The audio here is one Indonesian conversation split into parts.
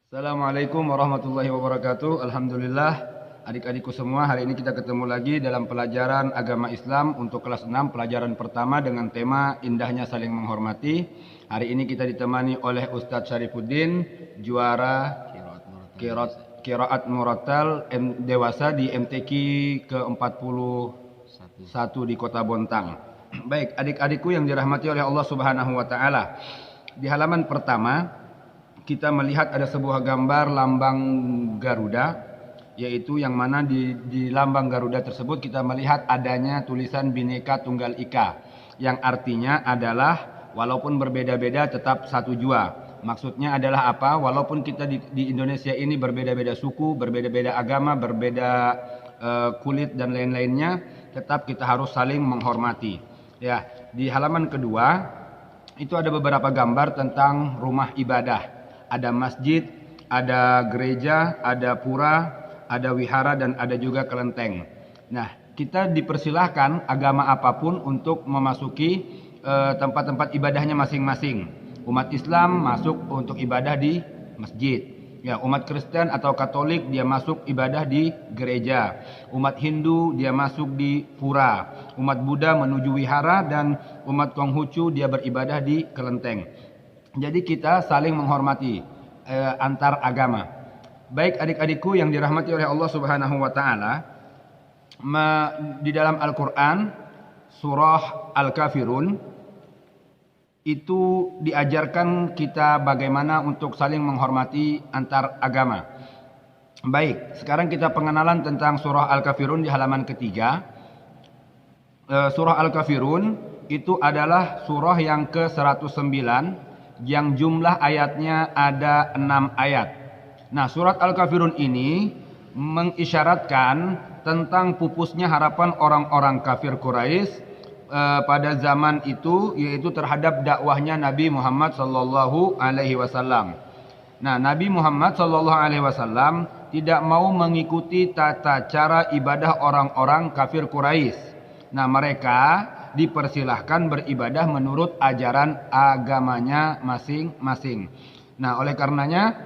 Assalamualaikum warahmatullahi wabarakatuh. Alhamdulillah, adik-adikku semua, hari ini kita ketemu lagi dalam pelajaran agama Islam untuk kelas 6, pelajaran pertama dengan tema indahnya saling menghormati. Hari ini kita ditemani oleh Ustadz Syarifuddin, juara Qiraat Murattal dewasa di MTQ ke-41 di Kota Bontang. Baik, adik-adikku yang dirahmati oleh Allah Subhanahu wa taala. Di halaman pertama kita melihat ada sebuah gambar lambang Garuda, yaitu yang mana di lambang Garuda tersebut kita melihat adanya tulisan Bhinneka Tunggal Ika, yang artinya adalah walaupun berbeda-beda tetap satu jua. Maksudnya adalah apa? Walaupun kita di Indonesia ini berbeda-beda suku, berbeda-beda agama, berbeda kulit dan lain-lainnya, tetap kita harus saling menghormati. Ya, di halaman kedua itu ada beberapa gambar tentang rumah ibadah. Ada masjid, ada gereja, ada pura, ada wihara, dan ada juga kelenteng. Nah, kita dipersilahkan agama apapun untuk memasuki tempat-tempat ibadahnya masing-masing. Umat Islam masuk untuk ibadah di masjid. Ya, umat Kristen atau Katolik dia masuk ibadah di gereja. Umat Hindu dia masuk di pura. Umat Buddha menuju wihara, dan umat Konghucu dia beribadah di kelenteng. Jadi kita saling menghormati antar agama. Baik adik-adikku yang dirahmati oleh Allah Subhanahu wa taala, di dalam Al-Qur'an surah Al-Kafirun itu diajarkan kita bagaimana untuk saling menghormati antar agama. Baik, sekarang kita pengenalan tentang surah Al-Kafirun di halaman ketiga. Surah Al-Kafirun itu adalah surah yang ke-109 yang jumlah ayatnya ada 6 ayat. Nah, surat Al-Kafirun ini mengisyaratkan tentang pupusnya harapan orang-orang kafir Quraisy pada zaman itu, yaitu terhadap dakwahnya Nabi Muhammad sallallahu alaihi wasallam. Nah, Nabi Muhammad sallallahu alaihi wasallam tidak mau mengikuti tata cara ibadah orang-orang kafir Quraisy. Nah, mereka dipersilahkan beribadah menurut ajaran agamanya masing-masing. Nah, oleh karenanya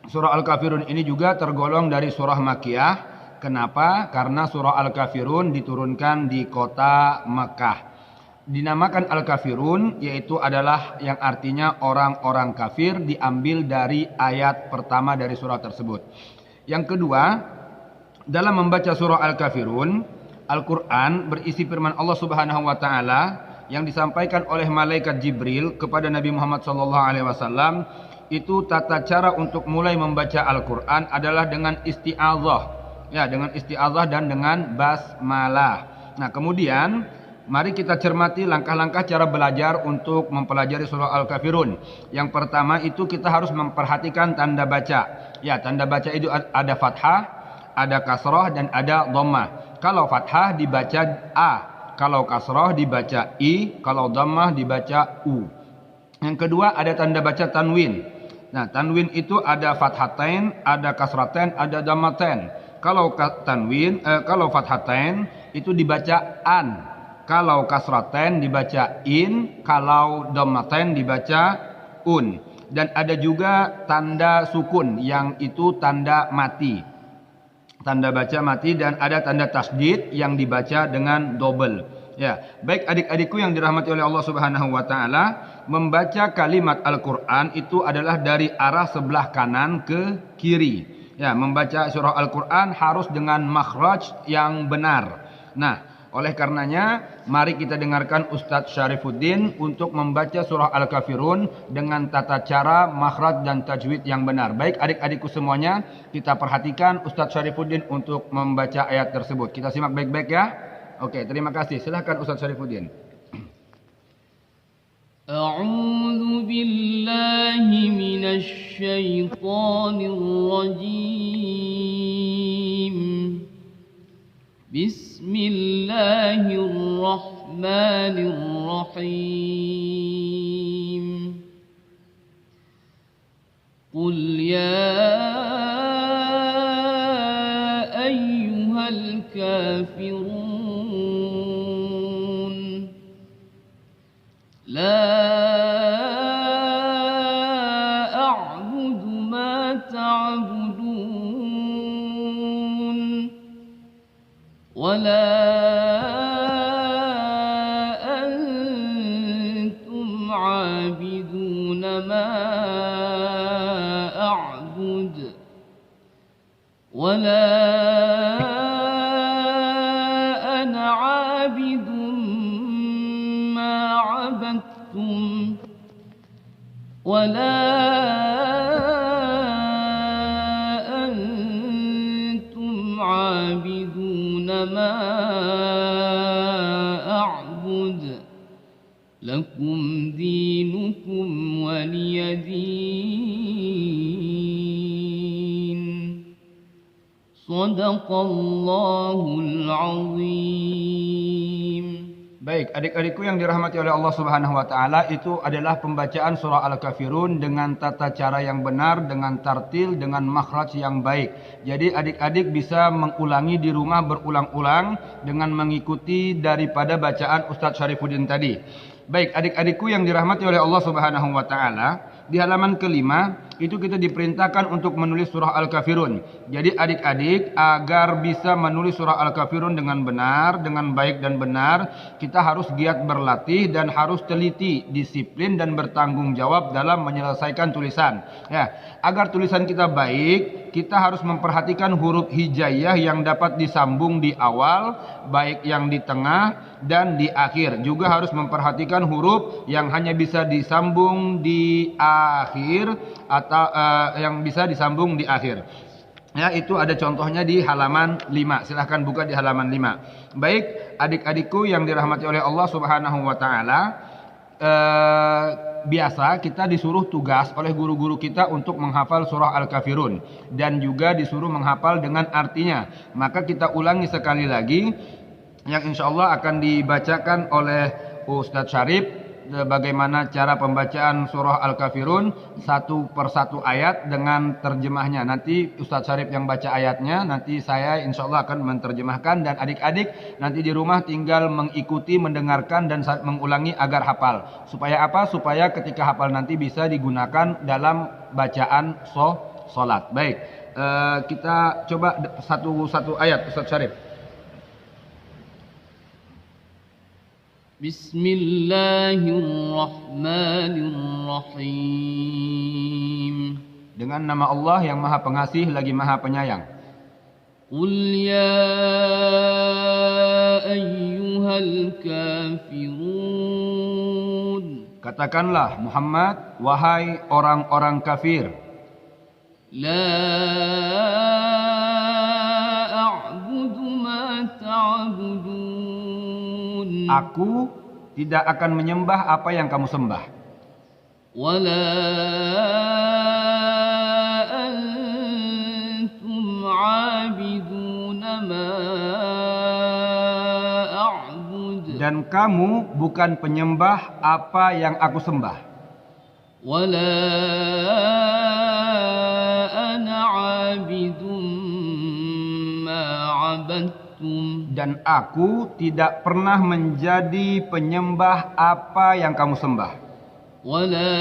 surah Al-Kafirun ini juga tergolong dari surah Makkiyah. Kenapa? Karena surah Al-Kafirun diturunkan di kota Mekah. Dinamakan Al-Kafirun yaitu adalah yang artinya orang-orang kafir, diambil dari ayat pertama dari surah tersebut. Yang kedua, dalam membaca surah Al-Kafirun, Al-Quran berisi firman Allah Subhanahu wa taala yang disampaikan oleh malaikat Jibril kepada Nabi Muhammad sallallahu alaihi wasallam. Itu tata cara untuk mulai membaca Al-Quran adalah dengan isti'adzah. Ya, dengan isti'adzah dan dengan basmalah. Nah, kemudian mari kita cermati langkah-langkah cara belajar untuk mempelajari surah Al-Kafirun. Yang pertama itu kita harus memperhatikan tanda baca. Ya, tanda baca itu ada fathah, ada kasrah, dan ada dhammah. Kalau fathah dibaca A, kalau kasrah dibaca I, kalau dhammah dibaca U. Yang kedua ada tanda baca tanwin. Nah, tanwin itu ada fathatain, ada kasratain, ada dhammatain. Kalau tanwin, kalau fathatain itu dibaca an, kalau kasratain dibaca in, kalau dhammatain dibaca un. Dan ada juga tanda sukun yang itu tanda mati. Tanda baca mati, dan ada tanda tasdid yang dibaca dengan double. Ya, baik adik-adikku yang dirahmati oleh Allah Subhanahu wa taala, membaca kalimat Al-Qur'an itu adalah dari arah sebelah kanan ke kiri. Ya, membaca surah Al-Qur'an harus dengan makhraj yang benar. Nah, oleh karenanya mari kita dengarkan Ustadz Syarifuddin untuk membaca surah Al-Kafirun dengan tata cara, makhraj, dan tajwid yang benar. Baik adik-adikku semuanya, kita perhatikan Ustadz Syarifuddin untuk membaca ayat tersebut. Kita simak baik-baik ya. Oke, terima kasih. Silahkan Ustadz Syarifuddin. A'udzu billahi minasy syaithanir rajim. Bismillahirrahmanirrahim. Qul ya ayyuhal kafirun la a'budu ma تعبدون ولا أنتم عابدون ما أعبد ولا أنا عابد ما عبدتم ولا أنتم عابدون ما أعبد لكم دينكم ولي دين صدق الله العظيم. Baik, adik-adikku yang dirahmati oleh Allah Subhanahu wa taala, itu adalah pembacaan surah Al-Kafirun dengan tata cara yang benar, dengan tartil, dengan makhraj yang baik. Jadi adik-adik bisa mengulangi di rumah berulang-ulang dengan mengikuti daripada bacaan Ustadz Syarifuddin tadi. Baik, adik-adikku yang dirahmati oleh Allah Subhanahu wa taala, di halaman kelima itu kita diperintahkan untuk menulis surah Al-Kafirun. Jadi adik-adik agar bisa menulis surah Al-Kafirun dengan benar, dengan baik dan benar, kita harus giat berlatih dan harus teliti, disiplin dan bertanggung jawab dalam menyelesaikan tulisan. Ya, agar tulisan kita baik, kita harus memperhatikan huruf hijaiyah yang dapat disambung di awal, baik yang di tengah dan di akhir. Juga harus memperhatikan huruf yang hanya bisa disambung di akhir atau yang bisa disambung di akhir. Ya, itu ada contohnya di halaman 5. Silahkan buka di halaman 5. Baik, adik-adikku yang dirahmati oleh Allah Subhanahu wa taala, biasa kita disuruh tugas oleh guru-guru kita untuk menghafal surah Al-Kafirun dan juga disuruh menghafal dengan artinya. Maka kita ulangi sekali lagi yang insya Allah akan dibacakan oleh Ustadz Syarif, bagaimana cara pembacaan surah Al-Kafirun satu persatu ayat dengan terjemahnya. Nanti Ustadz Syarif yang baca ayatnya, nanti saya insya Allah akan menerjemahkan, dan adik-adik nanti di rumah tinggal mengikuti, mendengarkan dan mengulangi agar hafal. Supaya apa? Supaya ketika hafal nanti bisa digunakan dalam bacaan sholat. Baik, kita coba satu ayat Ustadz Syarif. Bismillahirrahmanirrahim. Dengan nama Allah yang Maha Pengasih lagi Maha Penyayang. Qul ya ayyuhal kafirun. Katakanlah Muhammad, wahai orang-orang kafir. La a'budu ma ta'budun. Aku tidak akan menyembah apa yang kamu sembah. Wala antum 'abiduna ma a'bud. Dan kamu bukan penyembah apa yang aku sembah. Wala ana 'abidum ma 'abadtum. Dan aku tidak pernah menjadi penyembah apa yang kamu sembah. Wala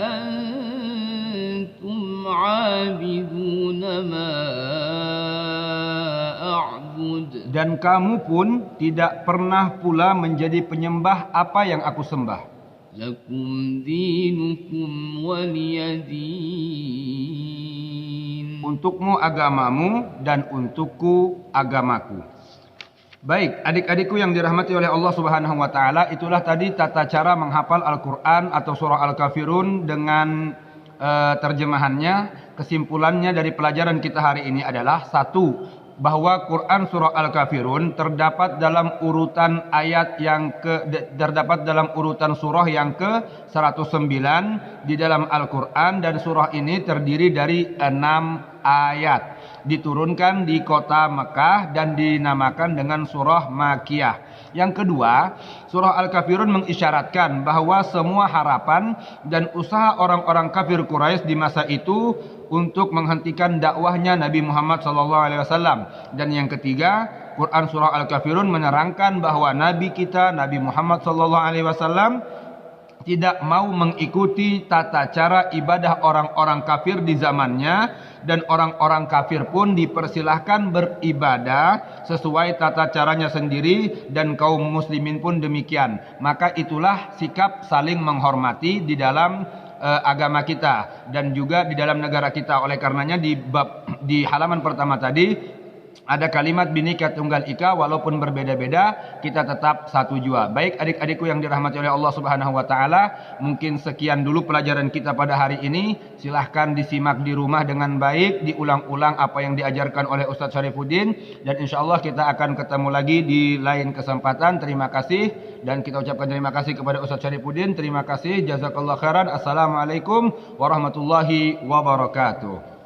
antum 'abiduna ma a'bud. Dan kamu pun tidak pernah pula menjadi penyembah apa yang aku sembah. Lakum dinukum waliyadin. Untukmu agamamu dan untukku agamaku. Baik, adik-adikku yang dirahmati oleh Allah Subhanahu wa taala, itulah tadi tata cara menghafal Al-Qur'an atau surah Al-Kafirun dengan terjemahannya. Kesimpulannya dari pelajaran kita hari ini adalah satu, bahwa Quran surah Al-Kafirun terdapat dalam urutan ayat terdapat dalam urutan surah yang ke-109 di dalam Al-Quran, dan surah ini terdiri dari 6 ayat. Diturunkan di kota Mekah dan dinamakan dengan surah Makkiyah. Yang kedua, surah Al-Kafirun mengisyaratkan bahwa semua harapan dan usaha orang-orang kafir Quraisy di masa itu untuk menghentikan dakwahnya Nabi Muhammad SAW. Dan yang ketiga, Quran surah Al-Kafirun menerangkan bahwa Nabi kita, Nabi Muhammad SAW, tidak mau mengikuti tata cara ibadah orang-orang kafir di zamannya, dan orang-orang kafir pun dipersilahkan beribadah sesuai tata caranya sendiri, dan kaum muslimin pun demikian. Maka itulah sikap saling menghormati di dalam agama kita dan juga di dalam negara kita. Oleh karenanya di halaman pertama tadi ada kalimat Bhinneka Tunggal Ika, walaupun berbeda-beda kita tetap satu jua. Baik adik-adikku yang dirahmati oleh Allah Subhanahu wa taala, mungkin sekian dulu pelajaran kita pada hari ini. Silahkan disimak di rumah dengan baik, diulang-ulang apa yang diajarkan oleh Ustadz Syarifuddin, dan insyaallah kita akan ketemu lagi di lain kesempatan. Terima kasih, dan kita ucapkan terima kasih kepada Ustadz Syarifuddin. Terima kasih, jazakallahu khairan. Assalamualaikum warahmatullahi wabarakatuh.